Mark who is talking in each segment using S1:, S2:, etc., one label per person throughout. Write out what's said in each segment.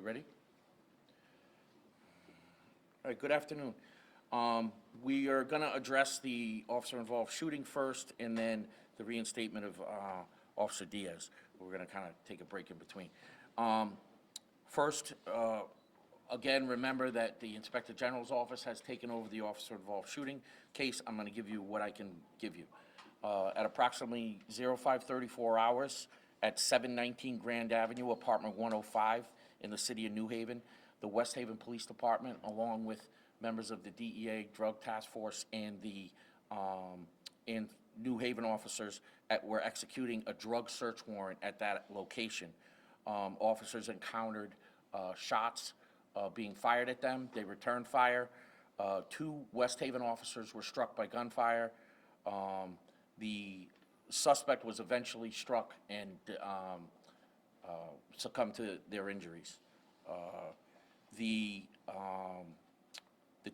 S1: ready? All right, good afternoon. We are going to address the officer-involved shooting first, and then the reinstatement of Officer Diaz. We're going to kind of take a break in between. First, again, remember that the Inspector General's office has taken over the officer-involved shooting case. I'm going to give you what I can give you. At approximately 05:34 hours at 719 Grand Avenue, apartment 105 in the city of New Haven, the West Haven Police Department, along with members of the DEA Drug Task Force and the and New Haven officers were executing a drug search warrant at that location. Officers encountered shots being fired at them. They returned fire. Two West Haven officers were struck by gunfire. The suspect was eventually struck and succumbed to their injuries. The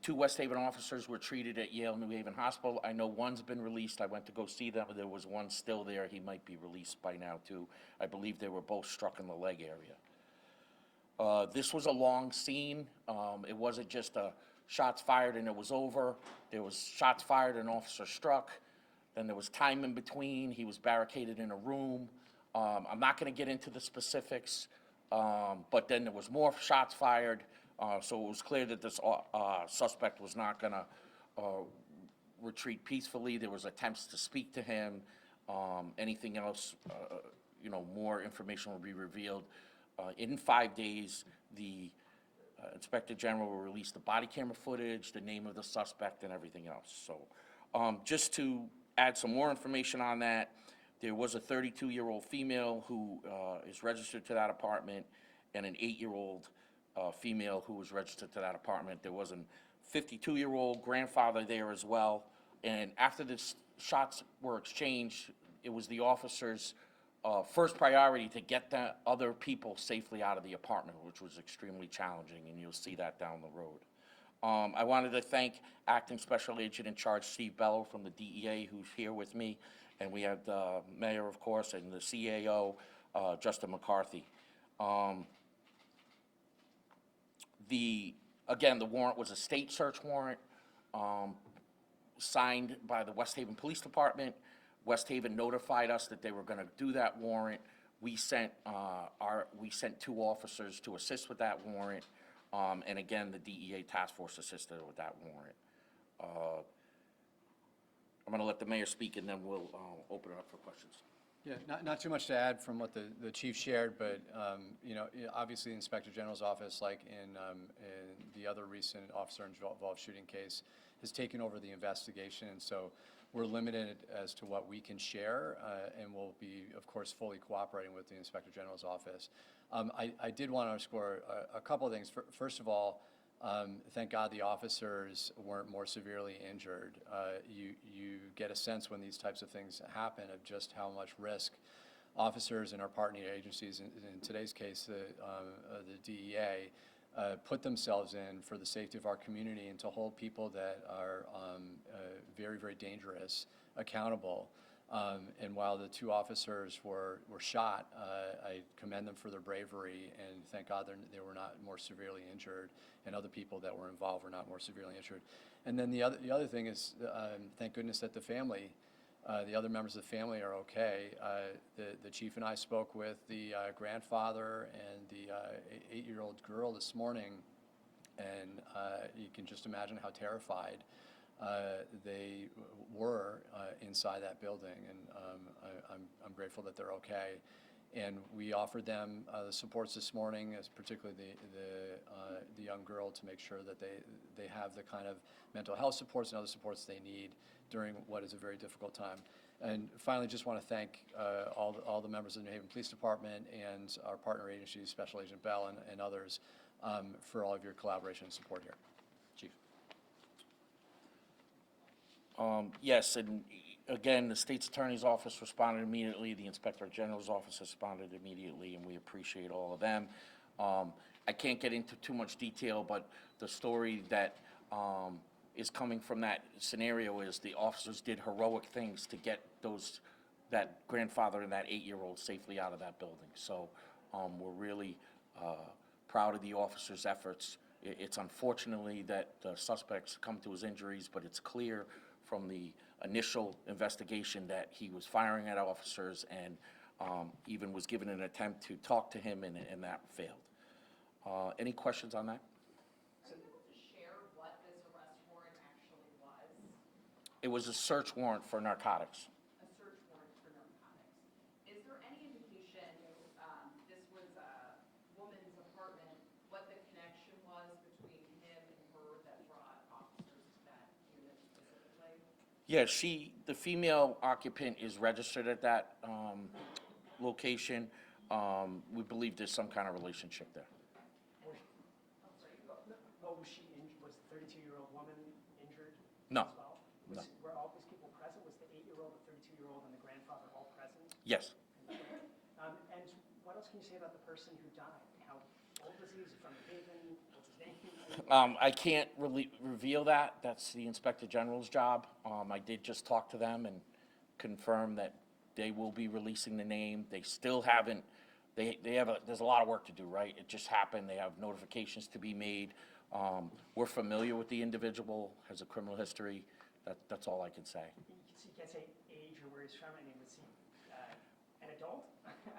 S1: two West Haven officers were treated at Yale New Haven Hospital. I know one's been released. I went to go see them. There was one still there. He might be released by now, too. I believe they were both struck in the leg area. This was a long scene. It wasn't just shots fired and it was over. There was shots fired and an officer struck. Then there was time in between. He was barricaded in a room. I'm not going to get into the specifics, but then there was more shots fired. So it was clear that this suspect was not going to retreat peacefully. There was attempts to speak to him. Anything else, more information will be revealed. In 5 days, the Inspector General will release the body camera footage, the name of the suspect, and everything else. So just to add some more information on that, there was a 32-year-old female who is registered to that apartment and an 8-year-old female who was registered to that apartment. There was a 52-year-old grandfather there as well. And after the shots were exchanged, it was the officers' first priority to get the other people safely out of the apartment, which was extremely challenging, and you'll see that down the road. I wanted to thank Acting Special Agent in Charge Steve Bello from the DEA, who's here with me, and we have the mayor, of course, and the CAO, Justin McCarthy. Again, the warrant was a state search warrant signed by the West Haven Police Department. West Haven notified us that they were going to do that warrant. We sent 2 officers to assist with that warrant, and again, the DEA task force assisted with that warrant. I'm going to let the mayor speak, and then we'll open it up for questions.
S2: Yeah, not too much to add from what the chief shared, but obviously the Inspector General's office, like in the other recent officer-involved shooting case, has taken over the investigation, and so we're limited as to what we can share, and we'll be, of course, fully cooperating with the Inspector General's office. I did want to underscore a couple of things. First of all, thank God the officers weren't more severely injured. You get a sense when these types of things happen of just how much risk officers and our partner agencies, in today's case the DEA, put themselves in for the safety of our community and to hold people that are very, very dangerous accountable. And while the 2 officers were shot, I commend them for their bravery, and thank God they were not more severely injured, and other people that were involved were not more severely injured. And then the other thing is, thank goodness that the family, the other members of the family are okay. The chief and I spoke with the grandfather and the 8-year-old girl this morning, and you can just imagine how terrified they were inside that building, and I'm grateful that they're okay. And we offered them the supports this morning, as particularly the young girl, to make sure that they have the kind of mental health supports and other supports they need during what is a very difficult time. And finally, just want to thank all the members of the New Haven Police Department and our partner agencies, Special Agent Bell and others, for all of your collaboration and support here. Chief.
S1: Yes, and again, the state's attorney's office responded immediately, the Inspector General's office responded immediately, and we appreciate all of them. I can't get into too much detail, but the story that is coming from that scenario is the officers did heroic things to get that grandfather and that 8-year-old safely out of that building. So we're really proud of the officer's efforts. It's unfortunately that the suspects come to his injuries, but it's clear from the initial investigation that he was firing at officers and even was given an attempt to talk to him, and that failed. Any questions on that?
S3: Are you able to share what this arrest warrant actually was?
S1: It was a search warrant for narcotics.
S3: A search warrant for narcotics. Is there any indication, this was a woman's apartment, what the connection was between him and her that brought officers to that unit specifically?
S1: Yeah, the female occupant is registered at that location. We believe there's some kind of relationship there.
S4: What was she injured? Was the 32-year-old woman injured
S1: No.
S4: as well?
S1: No.
S4: Were all these people present? Was the 8-year-old, the 32-year-old, and the grandfather all present?
S1: Yes.
S4: And what else can you say about the person who died? How old was he? Was he from New Haven? What's his name?
S1: I can't really reveal that. That's the Inspector General's job. I did just talk to them and confirm that they will be releasing the name. They still haven't, there's a lot of work to do, right? It just happened. They have notifications to be made. We're familiar with the individual, has a criminal history. That's all I can say.
S4: You can't say age or where he's from. I mean, was he an adult?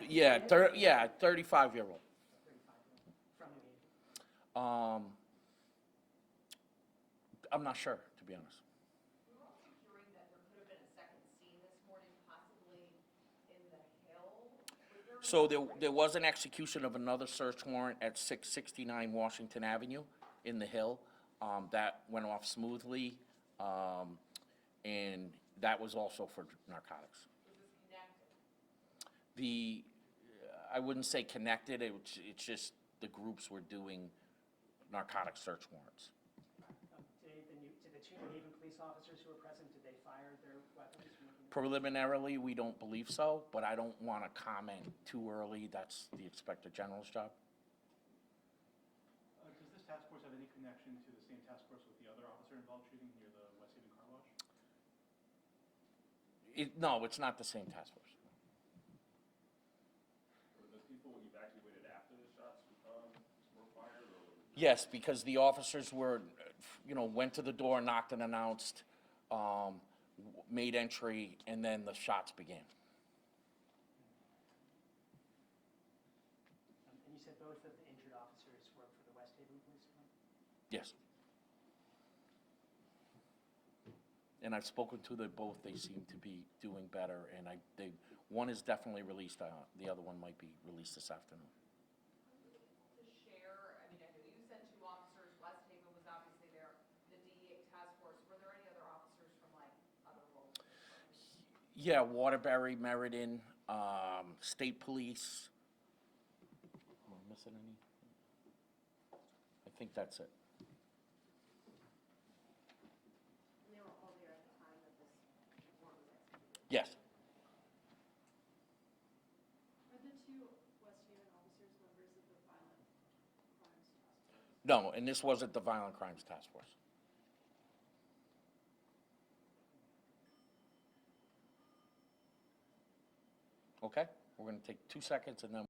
S1: Yeah, 35-year-old.
S4: 35-year-old. From New Haven.
S1: I'm not sure, to be honest.
S3: We were also hearing that there could have been a second scene this morning, possibly in the Hill.
S1: So there was an execution of another search warrant at 669 Washington Avenue in the Hill. That went off smoothly, and that was also for narcotics.
S3: Was this connected?
S1: I wouldn't say connected, it's just the groups were doing narcotic search warrants.
S4: Did the two New Haven police officers who were present, did they fire their weapons?
S1: Preliminarily, we don't believe so, but I don't want to comment too early. That's the Inspector General's job.
S5: Does this task force have any connection to the same task force with the other officer-involved shooting near the West Haven car wash?
S1: No, it's not the same task force.
S6: Were the people evacuated after the shots were fired, or?
S1: Yes, because the officers went to the door, knocked and announced, made entry, and then the shots began.
S4: And you said both of the injured officers work for the West Haven Police Department?
S1: Yes. And I've spoken to them both. They seem to be doing better, and one is definitely released. The other one might be released this afternoon.
S3: To share, I mean, I know you sent two officers, West Haven was obviously there, the DEA task force, were there any other officers from like other roles?
S1: Yeah, Waterbury, Meriden, State Police. Am I missing any? I think that's it.
S3: And they were all there at the time that this warrant was executed?
S1: Yes.
S7: Are the two West Haven officers members of the Violent Crimes Task Force?
S1: No, and this wasn't the Violent Crimes Task Force. Okay, we're going to take 2 seconds and then